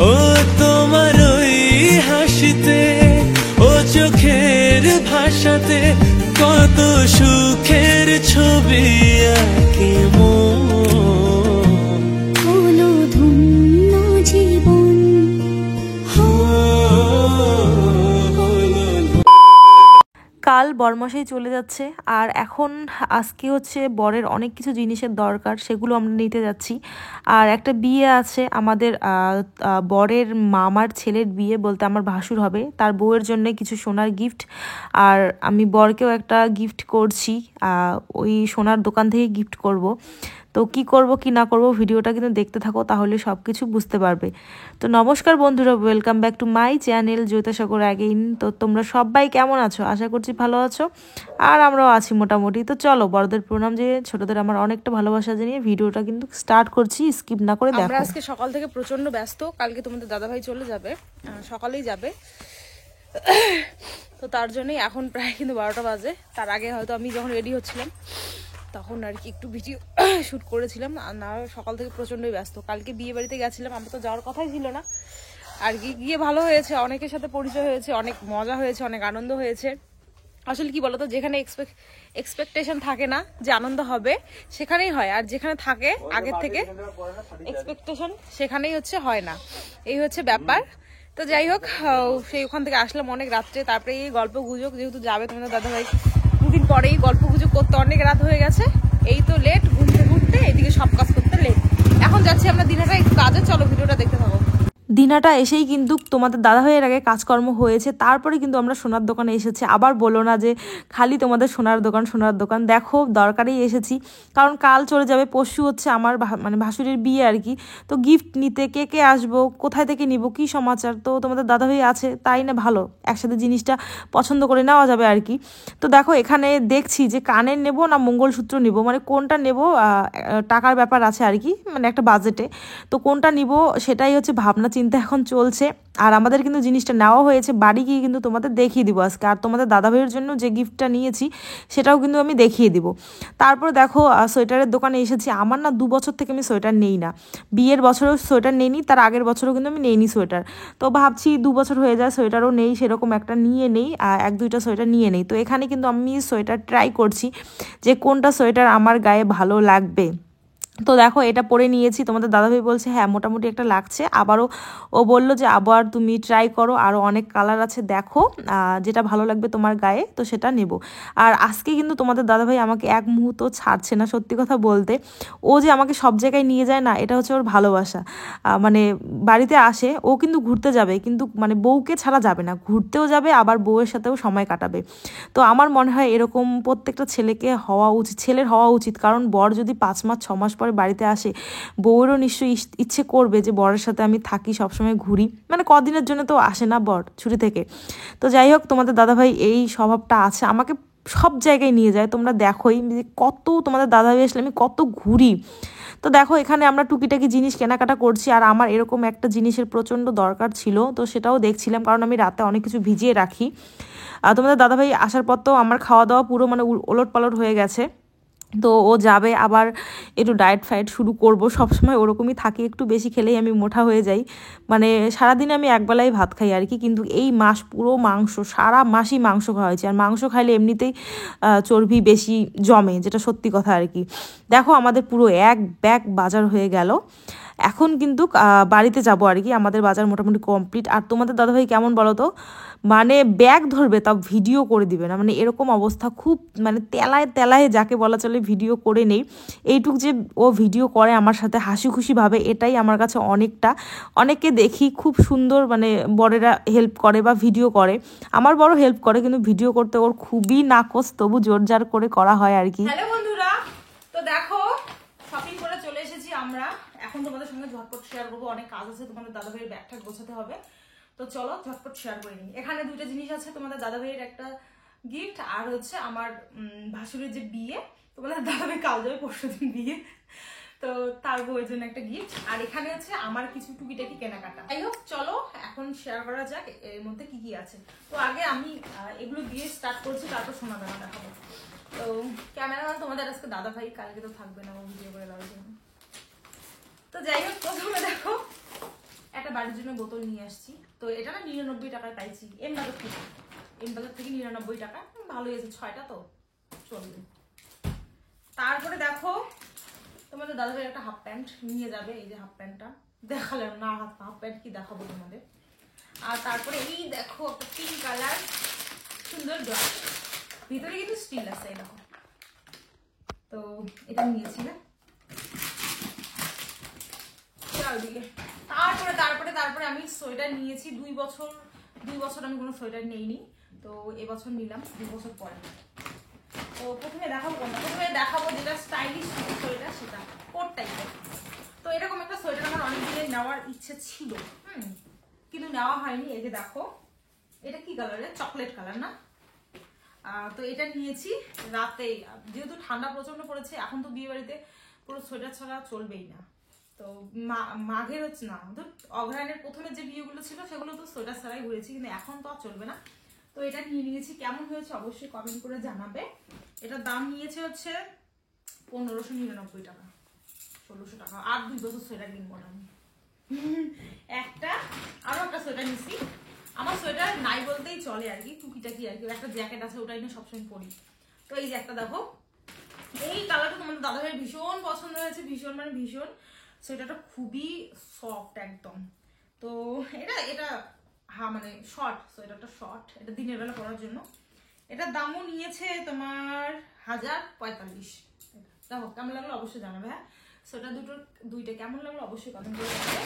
ও তোমার ওই হাসিতে, ও চোখের ভাষাতে কত সুখের ছবি আঁকে মন। হলো ধন্য জীবন। কাল বরমাসাই চলে যাচ্ছে, আর এখন আজকে হচ্ছে বরের অনেক কিছু জিনিসের দরকার, সেগুলো আমরা নিতে যাচ্ছি। আর একটা বিয়ে আছে আমাদের, বরের মামার ছেলের বিয়ে, বলতে আমার ভাসুর হবে, তার বউয়ের জন্য কিছু সোনার গিফট। আর আমি বরকেও একটা গিফট করছি, ওই সোনার দোকান থেকে গিফট করব। তো কি করব কি না করব ভিডিওটা কিন্তু দেখতে থাকো, তাহলে সব কিছু বুঝতে পারবে। তো নমস্কার বন্ধুরা, welcome back to my channel Jyotisagar again. তো তোমরা সবাই কেমন আছো? আশা করছি ভালো আছো, আর আমরাও আছি মোটামুটি। তো চলো, বড়দের প্রণাম জানিয়ে ছোটদের আমার অনেকটা ভালোবাসা জানিয়ে ভিডিওটা কিন্তু স্টার্ট করছি, স্কিপ না করে দেখো। আমরা আজকে সকাল থেকে প্রচন্ড ব্যস্ত, কালকে তোমাদের দাদাভাই চলে যাবে, সকালেই যাবে। তো তার জন্যই এখন প্রায় কিন্তু 12টা বাজে। তার আগে হয়তো আমি যখন রেডি হচ্ছিলাম তখন আর কি একটু ভিডিও শ্যুট করেছিলাম, আর না সকাল থেকে প্রচণ্ডই ব্যস্ত। কালকে বিয়ে বাড়িতে গেছিলাম, আমার তো যাওয়ার কথাই ছিল না। আর কি গিয়ে ভালো হয়েছে, অনেকের সাথে পরিচয় হয়েছে, অনেক মজা হয়েছে, অনেক আনন্দ হয়েছে। আসলে কি বলতো, যেখানে এক্সপেকটেশন থাকে না যে আনন্দ হবে, সেখানেই হয়। আর যেখানে থাকে আগের থেকে এক্সপেকটেশন, সেখানেই হচ্ছে হয় না। এই হচ্ছে ব্যাপার। তো যাই হোক, সেই ওখান থেকে আসলাম অনেক রাত্রে। তারপরে এই গল্প গুজব, যেহেতু যাবে তোমাদের দাদাভাই, দুদিন পরেই গল্প গুজব করতে অনেক রাত হয়ে গেছে। এই তো লেট, ঘুরতে ঘুরতে এদিকে সব কাজ করতে লেট। এখন যাচ্ছি আমরা দিনাটা একটু কাজে, চলো ভিডিওটা দেখতে থাকো। দিনাটা এসেই কিন্তু তোমাদের দাদাভাইয়ের আগে কাজকর্ম হয়েছে, তারপরে কিন্তু আমরা সোনার দোকানে এসেছি। আবার বলো না যে খালি তোমাদের সোনার দোকান। দেখো দরকারেই এসেছি, কারণ কাল চলে যাবে, পরশু হচ্ছে আমার মানে ভাসুরের বিয়ে আর কি। তো গিফট নিতে কে কে আসবো, কোথায় থেকে নিব, কি সমাচার, তো তোমাদের দাদাভাই আছে তাই না, ভালো একসাথে জিনিসটা পছন্দ করে নেওয়া যাবে আর কি। তো দেখো এখানে দেখছি যে কানের নেব না মঙ্গলসূত্র নিব, মানে কোনটা নেব, টাকার ব্যাপার আছে আর কি, মানে একটা বাজেটে। তো কোনটা নিব সেটাই হচ্ছে ভাবনা চিন্তা এখন চলছে। আর আমাদের কিন্তু জিনিসটা নেওয়া হয়েছে, বাড়ি গিয়ে কিন্তু তোমাদের দেখিয়ে দিব আজকে। আর তোমাদের দাদাভাইয়ের জন্য যে গিফটটা নিয়েছি সেটাও কিন্তু আমি দেখিয়ে দিব। তারপর দেখো সোয়েটারের দোকানে এসেছি। আমার না 2 বছর থেকে আমি সোয়েটার নেই না, বিয়ের বছরও সোয়েটার নেইনি, তার আগের বছরও কিন্তু আমি নেইনি সোয়েটার। তো ভাবছি 2 বছর হয়ে যায় সোয়েটারও নেই, সেরকম একটা নিয়ে নেই, 1-2টা সোয়েটার নিয়ে নেই। তো এখানে কিন্তু আমি সোয়েটার ট্রাই করছি যে কোনটা সোয়েটার আমার গায়ে ভালো লাগবে। তো দেখো এটা পরে নিয়েছি, তোমাদের দাদাভাই বলছে হ্যাঁ মোটামুটি একটা লাগছে। আবারও ও বলল যে আবার তুমি ট্রাই করো, আরও অনেক কালার আছে, দেখো যেটা ভালো লাগবে তোমার গায়ে, তো সেটা নেব। আর আজকে কিন্তু তোমাদের দাদাভাই আমাকে এক মুহূর্ত ছাড়ছে না, সত্যি কথা বলতে। ও যে আমাকে সব জায়গায় নিয়ে যায় না, এটা হচ্ছে ওর ভালোবাসা। মানে বাড়িতে আসে, ও কিন্তু ঘুরতে যাবে, কিন্তু মানে বউকে ছাড়া যাবে না, ঘুরতেও যাবে আবার বউয়ের সাথেও সময় কাটাবে। তো আমার মনে হয় এরকম প্রত্যেকটা ছেলের হওয়া উচিত, কারণ বর যদি 5 মাস 6 মাস পরে বাড়িতে আসে, বউয়েরও নিশ্চয়ই ইচ্ছে করবে যে বরের সাথে আমি থাকি, সবসময় ঘুরি, মানে কদিনের জন্য তো আসে না বর ছুটি থেকে। তো যাই হোক, তোমাদের দাদাভাই এই স্বভাবটা আছে, আমাকে সব জায়গায় নিয়ে যায়, তোমরা দেখোই কত, তোমাদের দাদাভাই আসলে আমি কত ঘুরি। তো দেখো এখানে আমরা টুকিটাকি জিনিস কেনাকাটা করছি, আর আমার এরকম একটা জিনিসের প্রচণ্ড দরকার ছিল, তো সেটাও দেখছিলাম, কারণ আমি রাতে অনেক কিছু ভিজিয়ে রাখি। আর তোমাদের দাদাভাই আসার পর তো আমার খাওয়া দাওয়া পুরো মানে ওলট পালট হয়ে গেছে। তো ও যাবে, আবার একটু ডায়েট ফায়েট শুরু করব, সবসময় ওরকমই থাকি, একটু বেশি খেলেই আমি মোটা হয়ে যাই। মানে সারাদিনে আমি একবেলাই ভাত খাই আর কি, কিন্তু এই মাস পুরো মাংস, সারা মাসই মাংস খাওয়া হয়েছে। আর মাংস খাইলে এমনিতেই চর্বি বেশি জমে, যেটা সত্যি কথা আর কি। দেখো আমাদের পুরো এক ব্যাগ বাজার হয়ে গেল, এখন কিন্তু বাড়িতে যাব আর কি, আমাদের বাজার মোটামুটি কমপ্লিট। আর তোমাদের দাদাভাই কেমন বলো তো, মানে ব্যাগ ধরবে তাও ভিডিও করে দিবে না, মানে এরকম অবস্থা, খুব মানে তেলায় যাকে বলা চলে ভিডিও করে নেই। এইটুক যে ও ভিডিও করে আমার সাথে হাসি খুশিভাবে, এটাই আমার কাছে অনেকটা। অনেককে দেখি খুব সুন্দর, মানে বড়েরা হেল্প করে বা ভিডিও করে, আমার বড় হেল্প করে, কিন্তু ভিডিও করতে ওর খুবই নাকচ, তবু জোরজার করে করা হয় আর কি। হ্যালো বন্ধুরা, তো দেখো শপিং করে চলে এসেছি আমরা। এখন তোমাদের সঙ্গে ঝটপট শেয়ার করবো, অনেক কাজ আছে, তোমাদের দাদাভাইয়ের ব্যাগটা গোছাতে হবে। তো চলো ঝটপট শেয়ার করে নিই। এখানে 2টা জিনিস আছে, তোমাদের দাদাভাইয়ের একটা গিফট, আর হচ্ছে আমার ভাসুরের যে বিয়ে, তোমাদের দাদাভাই কাল যাবে, পরশুদিন বিয়ে, তো তার বউয়ের জন্য একটা গিফট। আর এখানে হচ্ছে আমার কিছু টুকিটাকি কেনাকাটা। যাই হোক চলো এখন শেয়ার করা যাক এর মধ্যে কি কি আছে। তো আগে আমি এগুলো দিয়ে স্টার্ট করছি, তারপর সোনা দানা দেখাবো। তো ক্যামেরাম্যান তোমাদের আজকে দাদাভাই, কালকে তো থাকবে না, ও ভিডিও করে দেওয়ার জন্য। তো যাই হোক প্রথমে দেখো একটা বাড়ির জন্য বোতল নিয়ে আসছি। তো এটা না 99 টাকায় পাইছি এম বাজার থেকে। 99 টাকা, ভালোই আছে, 6টা তো চলবে। তারপরে দেখো তোমাদের দাদাভাই একটা হাফ প্যান্ট নিয়ে যাবে, এই যে হাফ প্যান্টটা দেখালাম না, হাফ প্যান্ট কি দেখাবো তোমাদের। আর তারপরে এই দেখো একটা পিঙ্ক কালার সুন্দর ব্রাশ, ভিতরে কিন্তু স্টিল আছে, এই দেখো। তো এটা নিয়েছি না। তারপরে আমি সোয়েটার নিয়েছি 2 বছর আমি কোনো সোয়েটার নেইনি, তো এবছর নিলাম 2 বছর পরে। তো প্রথমে দেখাবো কোনটা, প্রথমে দেখাবো যেটা স্টাইলিশ সোয়েটার, সেটা কোট টাইপের। তো এরকম একটা সোয়েটার আমার অনেক দিনের নেওয়ার ইচ্ছে ছিল, কিন্তু নেওয়া হয়নি। এই যে দেখো, এটা কি কালারের, চকলেট কালার না। তো এটা নিয়েছি রাতে, যেহেতু ঠান্ডা প্রচন্ড পড়েছে, এখন তো বিয়ে বাড়িতে পুরো সোয়েটার ছাড়া চলবেই না। তো মাঘের হচ্ছে না, অগ্রহায়ণের প্রথমে যে বিয়েগুলো ছিল সেগুলো তো সোয়েটার ছাড়াই ঘুরেছি, কিন্তু এখন তো আর চলবে না। তো এটা নিয়ে নিয়েছি, কেমন হয়েছে অবশ্যই কমেন্ট করে জানাবে। এটার দাম নিয়েছে হচ্ছে 1599 টাকা, 1600 টাকা। আর 2 বছর সোয়েটার কিনবো না আমি। আরো একটা সোয়েটার নিয়েছি, আমার সোয়েটার নাই বলতেই চলে আর কি, টুকিটাকি আর কি। একটা জ্যাকেট আছে, ওটাই নিয়ে সবসময় পরি। তো এই যে একটা দেখো, এই কালারটা তোমাদের দাদাভাইয়ের ভীষণ পছন্দ হয়েছে, ভীষণ মানে ভীষণ। সোয়েটারটা খুবই সফট একদম। তো এটা মানে শর্ট, সোয়েটারটা শর্ট, এটা দিনের বেলা পরার জন্য। এটার দামও নিয়েছে তোমার 1045। দেখো কেমন লাগলো অবশ্যই জানাবে। হ্যাঁ, সোয়েটার দুইটা কেমন লাগলো অবশ্যই কমেন্ট করে জানাবে।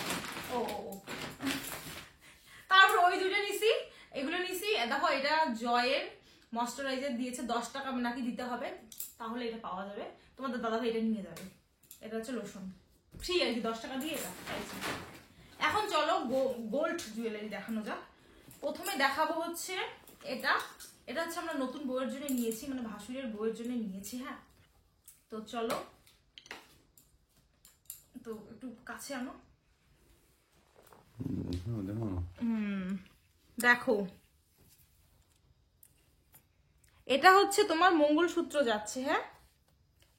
ও তারপর ওই দুইটা নিছি, এগুলো নিছি। দেখো এটা জয়ের ময়শ্চারাইজার দিয়েছে, 10 টাকা নাকি দিতে হবে, তাহলে এটা পাওয়া যাবে। তোমাদের দাদাভাই এটা নিয়ে যাবে। এটা হচ্ছে লোশন, ফ্রি আর কি, 10 টাকা দিয়ে এটা পাইছি। এখন চলো গোল্ড জুয়েলারি দেখানো যাক। প্রথমে দেখাবো হচ্ছে এটা হচ্ছে আমরা নতুন বউয়ের জন্য নিয়েছি, মানে ভাসুরের বউয়ের জন্য নিয়েছি। হ্যাঁ, তো চলো, তো একটু কাছে আনো। দেখো, এটা হচ্ছে তোমার মঙ্গলসূত্র যাচ্ছে। হ্যাঁ,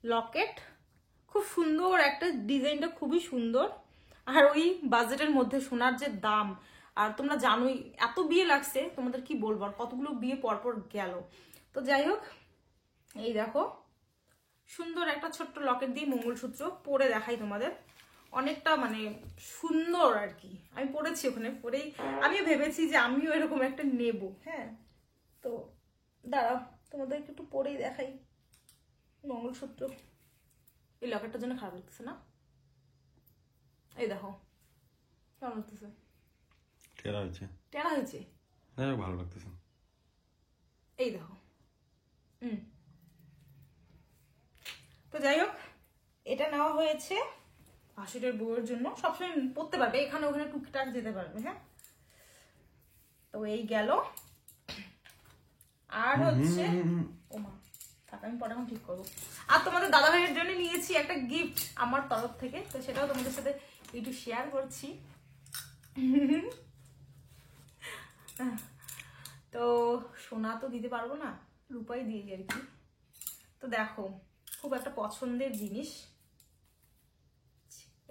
লকেট, খুব সুন্দর একটা ডিজাইনটা, খুবই সুন্দর। আর ওই বাজেটের মধ্যে সোনার যে দাম, আর তোমরা জানোই এত বিয়ে লাগছে, তোমাদের কি বলবো, আর কতগুলো বিয়ে পরপর গেল। তো যাই হোক, এই দেখো সুন্দর একটা ছোট্ট লকেট দিয়ে মঙ্গলসূত্র পরে দেখাই তোমাদের, অনেকটা মানে সুন্দর আর কি। আমি পরেছি, ওখানে পরেই আমিও ভেবেছি যে আমিও এরকম একটা নেব। হ্যাঁ, তো দাঁড়াও তোমাদেরকে একটু পরেই দেখাই মঙ্গলসূত্র। এই লকেটটার জন্য খারাপ লাগতেছে না? এই দেখো কেমন লাগতেছে, টেরা হয়েছে, ভালো লাগতেছে। এই দেখো। তো যাই হোক, এটা নেওয়া হয়েছে ভাসুরের বউয়ের জন্য, সবসময় পড়তে পারবে, এখানে ওখানে টুকটাক যেতে পারবে। হ্যাঁ, তো এই গেল। আর হচ্ছে ওমা থাক, আমি পরে এখন ঠিক করবো। আর তোমাদের দাদা ভাইয়ের জন্য নিয়েছি একটা গিফট আমার তরফ থেকে, তো সেটাও তোমাদের সাথে একটু শেয়ার করছি। তো সোনা তো দিতে পারবো না, রূপাই দিয়ে আর কি। তো দেখো, খুব একটা পছন্দের জিনিস,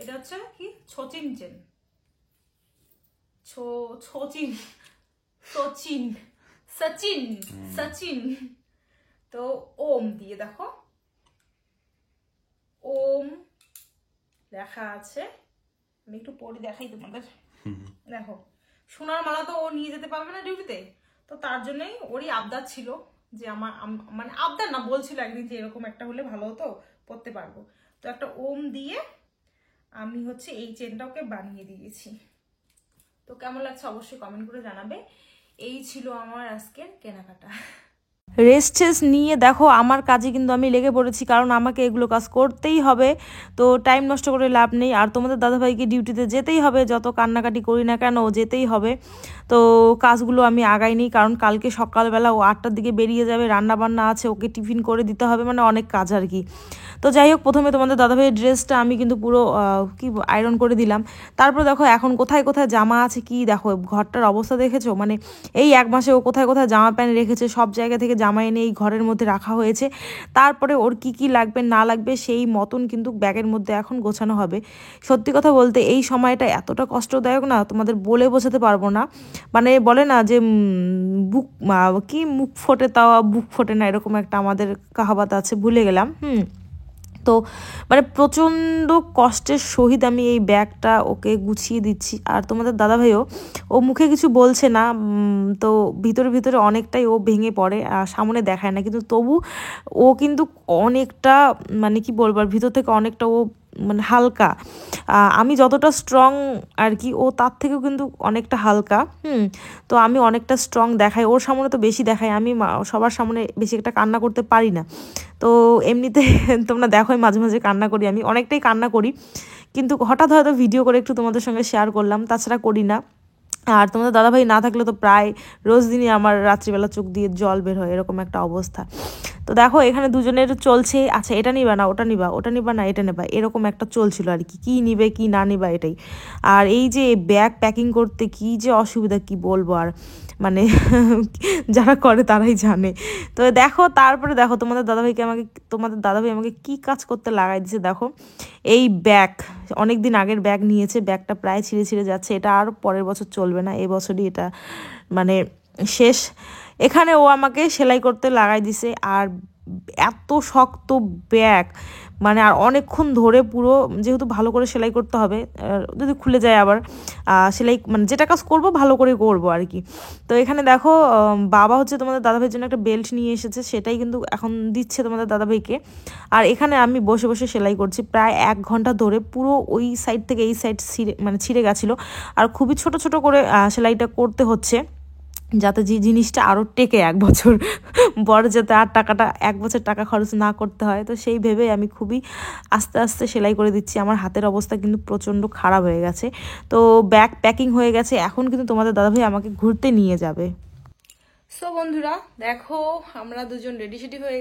এটা হচ্ছে কি সচিন চেন, সচিন। তো ওম দিয়ে, দেখো ওম লেখা আছে, আমি একটু পরে দেখাই তোমাদের। দেখো, সোনার মালা তো ও নিয়ে যেতে পারবে না ডিউটিতে, তো তার জন্যই ওরই আবদার ছিল যে আমার, মানে আবদার না, বলছিল একদিন যে এরকম একটা হলে ভালো হতো, পড়তে পারবো। তো একটা ওম দিয়ে আমি হচ্ছে এই চেনটা ওকে বানিয়ে দিয়েছি। তো কেমন লাগছে অবশ্যই কমেন্ট করে জানাবে। এই ছিল আমার আজকের কেনাকাটা। রেস্ট নিয়ে দেখো আমার কাজে কিন্তু আমি লেগে পড়েছি, কারণ আমাকে এগুলো কাজ করতেই হবে, তো টাইম নষ্ট করে লাভ নেই। আর তোমাদের দাদাভাইকে ডিউটিতে যেতেই হবে, যত কান্নাকাটি করি না কেন যেতেই হবে। তো কাজগুলো আমি আগাইনি, কারণ কালকে সকালবেলা ও 8টার দিকে বেরিয়ে যাবে, রান্না বান্না আছে, ওকে টিফিন করে দিতে হবে, মানে অনেক কাজ আর কি। তো যাই হোক, প্রথমে তোমাদের দাদাভাইয়ের ড্রেসটা আমি কিন্তু পুরো আয়রন করে দিলাম। তারপর দেখো এখন কোথায় কোথায় জামা আছে, কি দেখো ঘরটার অবস্থা দেখেছো, মানে এই 1 মাসে ও কোথায় কোথায় জামা প্যান্ট রেখেছে, সব জায়গা থেকে জামা এনে এই ঘরের মধ্যে রাখা হয়েছে। তারপরে ওর কি কি লাগবে না লাগবে সেই মতন কিন্তু ব্যাগের মধ্যে এখন গোছানো হবে। সত্যি কথা বলতে এই সময়টা এতটা কষ্টদায়ক না, তোমাদের বলে বোঝাতে পারবো না। মানে বলে না যে কি মুখ ফোটে তাও বুক ফোটে না, এরকম একটা আমাদের কাহাবাত আছে, ভুলে গেলাম। তো মানে প্রচণ্ড কষ্টের সহিত আমি এই ব্যাগটা ওকে গুছিয়ে দিচ্ছি। আর তোমাদের দাদাভাইও ও মুখে কিছু বলছে না, তো ভিতরে ভিতরে অনেকটাই ও ভেঙে পড়ে, আর সামনে দেখায় না, কিন্তু তবু ও কিন্তু অনেকটা মানে কি বলবো, ভিতর থেকে অনেকটা ও মানে হালকা। আমি যতটা স্ট্রং আর কি, ও তার থেকেও কিন্তু অনেকটা হালকা। তো আমি অনেকটা স্ট্রং দেখাই, ওর সামনে তো বেশি দেখাই, আমি সবার সামনে বেশি একটা কান্না করতে পারি না। তো এমনিতে তোমরা দেখোই মাঝে মাঝে কান্না করি, আমি অনেকটাই কান্না করি, কিন্তু হঠাৎ হয়তো ভিডিও করে একটু তোমাদের সঙ্গে শেয়ার করলাম, তাছাড়া করি না। আর তোমাদের দাদাভাই না থাকলে তো প্রায় রোজ দিনই আমার রাত্রিবেলা চোখ দিয়ে জল বের হয়, এরকম একটা অবস্থা। তো দেখো এখানে দুজনের চলছে, আচ্ছা এটা নিবা না ওটা নিবা, ওটা নিবা না এটা নেবা, এরকম একটা চলছিল আর কি, কী নিবে কি না নিবা এটাই। আর এই যে ব্যাগ প্যাকিং করতে কি যে অসুবিধা কি বলবো আর, মানে যারা করে তারাই জানে। তো দেখো তারপরে দেখো তোমাদের দাদাভাই আমাকে কি কাজ করতে লাগাই দিয়েছে দেখো। এই ব্যাগ অনেক দিন আগের ব্যাগ নিয়েছে, ব্যাগটা প্রায় ছিঁড়ে ছিঁড়ে যাচ্ছে, এটা আর পরের বছর চলবে না, এই বছরই এটা মানে শেষ। এখানে ও আমাকে সেলাই করতে লাগাই দিছে, আর এত শক্ত ব্যাগ মানে, আর অনেকক্ষণ ধরে পুরো, যেহেতু ভালো করে সেলাই করতে হবে, যদি খুলে যায় আবার সেলাই, মানে যেটা কাজ করবো ভালো করে করবো আর কি। তো এখানে দেখো বাবা হচ্ছে তোমাদের দাদাভাইয়ের জন্য একটা বেল্ট নিয়ে এসেছে, সেটাই কিন্তু এখন দিচ্ছে তোমাদের দাদাভাইকে। আর এখানে আমি বসে বসে সেলাই করছি প্রায় 1 ঘন্টা ধরে, পুরো ওই সাইড থেকে এই সাইড ছিঁড়ে গেছিলো, আর খুবই ছোট ছোট করে সেলাইটা করতে হচ্ছে, যাতে যে জিনিসটা আরও টেকে 1 বছর বড়, যাতে আর 1 বছর টাকা খরচ না করতে হয়। তো সেই ভেবে আমি খুবই আস্তে আস্তে সেলাই করে দিচ্ছি। আমার হাতের অবস্থা কিন্তু প্রচণ্ড খারাপ হয়ে গেছে। তো ব্যাগ প্যাকিং হয়ে গেছে, এখন কিন্তু তোমাদের দাদাভাই আমাকে ঘুরতে নিয়ে যাবে। সো বন্ধুরা দেখো আমরা দুজন রেডি সেডি হয়ে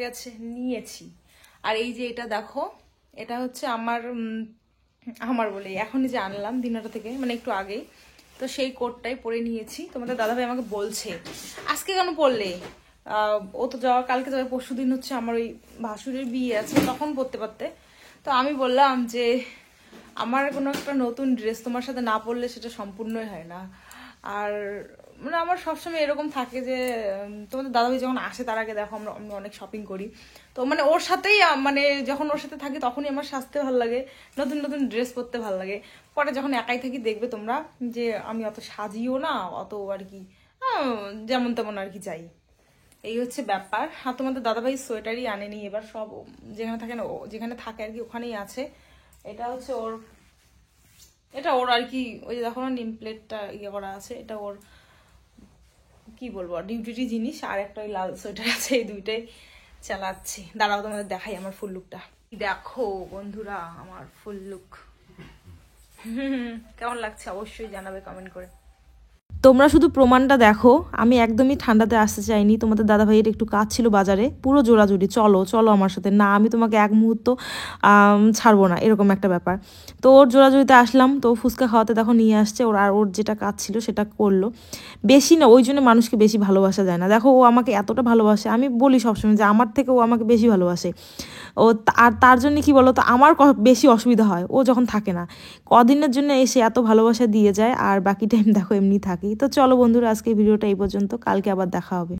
নিয়েছি। আর এই যে এটা দেখো, এটা হচ্ছে আমার বলে এখনই যে আনলাম দিনাটা থেকে, মানে একটু আগেই। তো সেই কোটটাই পরে নিয়েছি। তোমাদের দাদাভাই আমাকে বলছে আজকে কেন পরলে, ও তো কালকে যাবে, পরশু দিন হচ্ছে আমার ওই ভাসুরের বিয়ে আছে, তখন পরতে পারতে। তো আমি বললাম যে আমার কোনো একটা নতুন ড্রেস তোমার সাথে না পরলে সেটা সম্পূর্ণই হয় না। আর মানে আমার সবসময় এরকম থাকে যে তোমাদের দাদাভাই যখন আসে তার আগে দেখো আমি অনেক শপিং করি, তো মানে ওর সাথেই, মানে যখন ওর সাথে থাকি তখনই আমার সাজতে ভালো লাগে, নতুন নতুন ড্রেস পরতে ভালো লাগে। পরে যখন একাই থাকি দেখবে তোমরা যে আমি অত সাজিও না, অত আর কি যেমন তেমন আর কি যাই, এই হচ্ছে ব্যাপার। আর তোমাদের দাদাভাই সোয়েটারই আনেনি এবার, সব যেখানে থাকে না, যেখানে থাকে আর কি ওখানেই আছে। এটা হচ্ছে ওর আর কি, ওই যে দেখো না নেম প্লেটটা ইয়ে করা আছে, এটা ওর কি বলবো ডিউটি জিনিস। আর একটা ওই লাল সোয়েটার আছে, এই দুইটাই চালাচ্ছি। দাঁড়াও তোমাদের দেখাই আমার ফুল লুকটা। দেখো বন্ধুরা আমার ফুল লুক কেমন লাগছে অবশ্যই জানাবে কমেন্ট করে। তোমরা শুধু প্রমাণটা দেখো, আমি একদমই ঠান্ডাতে আসতে চাইনি। তোমাদের দাদাভাইয়ের একটু কাজ ছিল বাজারে, পুরো জোড়াজুড়ি, চলো চলো আমার সাথে, না আমি তোমাকে 1 মুহূর্ত ছাড়বো না, এরকম একটা ব্যাপার। তো ওর জোড়াজুড়িতে আসলাম, তো ফুচকা খাওয়াতে দেখো নিয়ে আসছে, ওর যেটা কাজ ছিল সেটা করলো। বেশি না, ওই জন্য মানুষকে বেশি ভালোবাসা যায় না। দেখো ও আমাকে এতটা ভালোবাসে, আমি বলি সবসময় যে আমার থেকে ও আমাকে বেশি ভালোবাসে। আর তার জন্য কি বলো তো, আমার বেশি অসুবিধা হয় ও যখন থাকে না, কদিনের জন্য এসে এত ভালোবাসা দিয়ে যায়, আর বাকি টাইম দেখো এমনি থাকি। তো চলো বন্ধুরা, আজকে ভিডিওটা এই পর্যন্ত, কালকে আবার দেখা হবে।